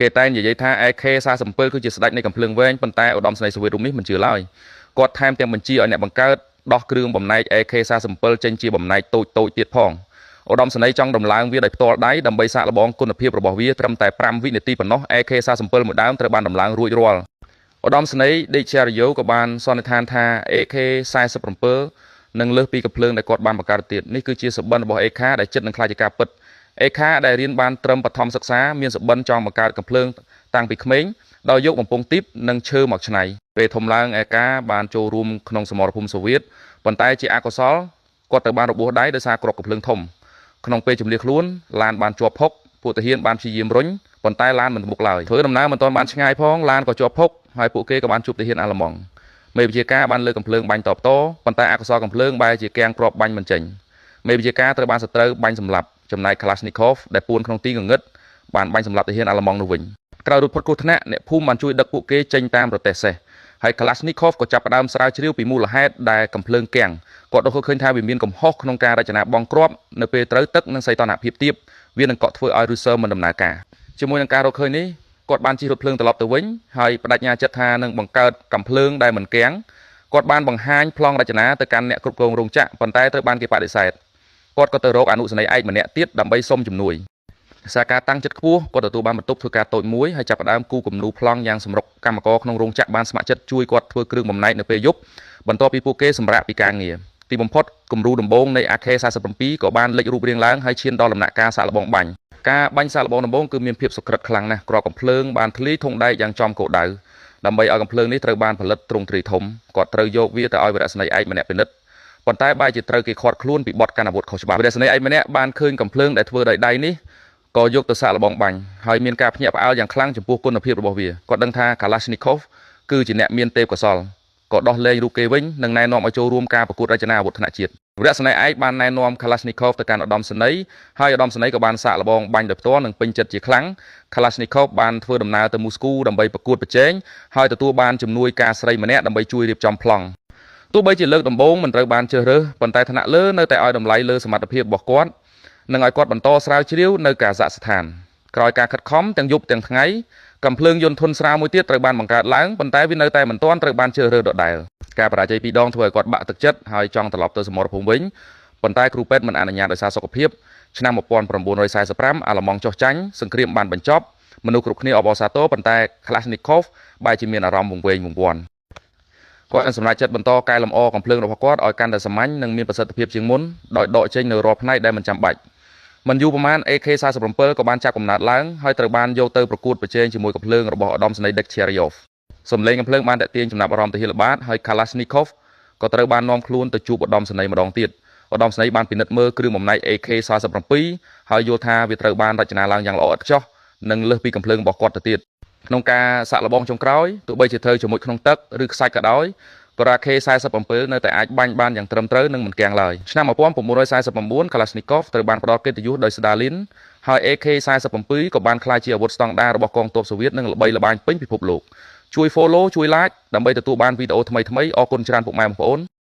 គេតែនិយាយថា AK47 គឺជាស្ដេចនៃកំភ្លើងវែងប៉ុន្តែឧត្តមសេនីយ៍សូវៀតរុំនេះមិនជឿឡើយគាត់ថែមទាំងបញ្ជាឲ្យអ្នកបង្កើតដោះគ្រឿងបំណែក AK47 ចេញជាបំណែកតូចទៀតផងឧត្តមសេនីយ៍ចង់ដំឡើងវាដោយផ្ទាល់ដៃដើម្បីសាកល្បងគុណភាពរបស់វាត្រឹមតែ5វិនាទីប៉ុណ្ណោះ AK47 មួយដើមត្រូវបានដំឡើងរួចរាល់ឧត្តមសេនីយ៍ដេជរិយោក៏បានសន្និដ្ឋានថា AK47 នឹងលើសពីកំភ្លើងដែលគាត់បានបង្កើតទៀតនេះគឺជាសបិនរបស់ AK ដែលចិត្តនឹងខ្លាចជាការពិត AK ដែលរៀនបានត្រឹមបឋមសិក្សាមានសបិនចង់បង្កើតកំភ្លើងតាំងពីក្មេងដោយយកបំពង់ទីបនិងឈើមកច្នៃពេលធំឡើង AK បានចូលរួមក្នុងសមរភូមិសូវៀតប៉ុន្តែជាអកុសលគាត់ត្រូវបានរបួសដៃដោយសារគ្រាប់កំភ្លើងធំក្នុងពេលជម្លៀសខ្លួនឡានបានជាប់ភុកពួកទាហានបានព្យាយាមរុញប៉ុន្តែឡានមិនមុខឡើយធ្វើដំណើរមិនទាន់បានឆ្ងាយផងឡានក៏ជាប់ភុកហើយពួកគេក៏បានជួបទាហានអាល្លឺម៉ង់មេវិជាការបានលើកកំភ្លើងបាញ់តបតប៉ុន្តែអកុសលកំភ្លើងបែរជាគាំងគ្រាប់បាញ់មិនចេញមេវិជាការត្រូវបានសត្រូវបាញ់សម្លាប់ចំណែក Kalashnikov ដែលពួនក្នុងទីងងឹតបានបាញ់សម្លាប់ទាហានអាល្លឺម៉ង់នោះវិញក្រោយរួចផុតគ្រោះថ្នាក់អ្នកភូមិបានជួយដឹកពួកគេចេញតាមប្រទេសសេះហើយ Kalashnikov ក៏ចាប់ផ្ដើមស្រាវជ្រាវពីមូលហេតុដែលកំភ្លើងគាំងគាត់រកឃើញថាវាមានកំហុសក្នុងការរចនាបង់គ្រាប់នៅពេលត្រូវទឹកនិងសីតុណ្ហភាពទាបវានឹងកក់ធ្វើឲ្យរុស្ស៊ីមិនដំណើរការជាមួយនឹងការរកឃើញនេះគាត់បានជិះរថភ្លើងត្រឡប់ទៅវិញហើយបដិញ្ញាចិត្តថានឹងបង្កើតកំភ្លើងដែលមិនគាំងគាត់បានបង្ហាញប្លង់រចនាទៅកាន់អ្នកគ្រប់គ្រងរោងចក្រប៉ុន្តែត្រូវបានគេបដិសេធគាត់ក៏ទៅរកអនុសេនីយ៍ឯកម្នាក់ទៀតដើម្បីសុំជំនួយសារការតាំងចិត្តខ្ពស់គាត់ទទួលបានបន្ទុកធ្វើការតូចមួយហើយចាប់ផ្ដើមគូគំនូប្លង់យ៉ាងសម្រុកកម្មករក្នុងរោងចក្របានស្ម័គ្រចិត្តជួយគាត់ធ្វើគ្រឿងបំណែកនៅពេលយប់បន្ទាប់ពីពួកគេសម្រាកពីការងារទីបំផុតគំរូដំបូងនៃ AK47 ក៏បានលេចរូបរាងឡើងហើយឈានដល់ដំណាក់កាលសាកល្បងបាញ់ការបាញ់សាកល្បងដំបូងគឺមានភាពសុក្រិតខ្លាំងណាស់គ្រាប់កំភ្លើងបានធ្លាយធុងដែកយ៉ាងចំគោលដៅដើម្បីឲ្យកំភ្លើងនេះត្រូវបានផលិតទ្រង់ទ្រាយធំគាត់ត្រូវយកវាទៅឲ្យវីរៈសេនីយ៍ឯកម្នាក់ពិនិត្យប៉ុន្តែបែរជាត្រូវគេឃាត់ខ្លួនពីបទកាន់អាវុធខុសច្បាប់វីរៈសេនីយ៍ឯកម្នាក់បានឃើញកំភ្លើងដែលធ្វើដោយដៃនេះក៏យកទៅសាកល្បងបាញ់ហើយមានការភ្ញាក់ផ្អើលយ៉ាងខ្លាំងចំពោះគុណភាពរបស់វាគាត់ដឹងថា Kalashnikov គឺជាអ្នកមានទេពកោសល្យក៏ដោះលែងរូបគេវិញនិងណែនាំឲ្យចូលរួមការប្រកួតរចនាអាវុធថ្នាក់ជាតិវីរៈសេនីយ៍ឯកបានណែនាំ Kalashnikov ទៅកាន់ឧត្តមសេនីយ៍ហើយឧត្តមសេនីយ៍ក៏បានសាកល្បងបាញ់ដោយផ្ទាល់និងពេញចិត្តជាខ្លាំង Kalashnikov បានធ្វើដំណើរទៅមូស្គូដើម្បីប្រកួតប្រជែងហើយទទួលបានជំនួយការស្រីម្នាក់ដើម្បីជួយរៀបចំប្លង់ទោះបីជាលើកដំបូងមិនត្រូវបានជ្រើសរើសប៉ុន្តែថ្នាក់លើនៅតែឲ្យតម្លៃលើសមត្ថភាពរបស់គាត់និងឲ្យគាត់បន្តស្រាវជ្រាវនៅកាហ្សាក់ស្ថានក្រោយការខិតខំទាំងយប់ទាំងថ្ងៃកំភ្លើងយន្តធុនស្រាលមួយទៀតត្រូវបានបង្កើតឡើងប៉ុន្តែវានៅតែមិនទាន់ត្រូវបានជ្រើសរើសដដែលការបរាជ័យពីរដងធ្វើឲ្យគាត់បាក់ទឹកចិត្តហើយចង់ត្រឡប់ទៅសមរភូមិវិញប៉ុន្តែគ្រូពេទ្យមិនអនុញ្ញាតដោយសារសុខភាពឆ្នាំ1945អាល្លឺម៉ង់ចុះចាញ់សង្គ្រាមបានបញ្ចប់មនុស្សគ្រប់គ្នាអបអរសាទរប៉ុន្តែ Kalashnikov បែរជាមានអារម្មណ៍វង្វេងវង្វាន់គាត់បានសម្រេចចិត្តបន្តកែលម្អកំភ្លើងរបស់គាត់ឲ្យកាន់តែសាមញ្ញនិងមានប្រសិទ្ធភាពជាងមុនដោយដកចេញនៅរាល់ផ្នែកដែលមិនចាំបាច់មិនយូរប៉ុន្មាន AK47 ក៏បានចាប់កំណើតឡើងហើយត្រូវបានយកទៅប្រកួតប្រជែងជាមួយកំភ្លើងរបស់ឧត្តមសេនីយ៍ Dekcheryov សំឡេងកំភ្លើងបានតាក់ទាញចំណាប់អារម្មណ៍ទាហានល្បាតហើយ Kalashnikov ក៏ត្រូវបាននាំខ្លួនទៅជួបឧត្តមសេនីយ៍ម្ដងទៀតឧត្តមសេនីយ៍បានពិនិត្យមើលគ្រឿងបំណែក AK47 ហើយយល់ថាវាត្រូវបានរចនាឡើងយ៉ាងល្អឥតខ្ចោះនិងលើសពីកំភ្លើងរបស់គាត់ទៅទៀតក្នុងការសាកល្បងចុងក្រោយទោះបីជាត្រូវជាមួយក្នុងទឹកឬខ្សាច់ក៏ដោយក៏ AK47 នៅតែអាចបាញ់បានយ៉ាងត្រឹមត្រូវនិងមិនគាំងឡើយឆ្នាំ1949 Kalashnikov ត្រូវបានផ្ដល់កិត្តិយសដោយ Stalin ហើយ AK47 ក៏បានក្លាយជាអាវុធស្តង់ដាររបស់កងទ័ពសូវៀតនិងល្បីល្បាញពេញពិភពលោកជួយ follow ជួយ like ដើម្បីទទួលបានវីដេអូថ្មីៗអរគុណច្រើនពុកម៉ែបងប្អូន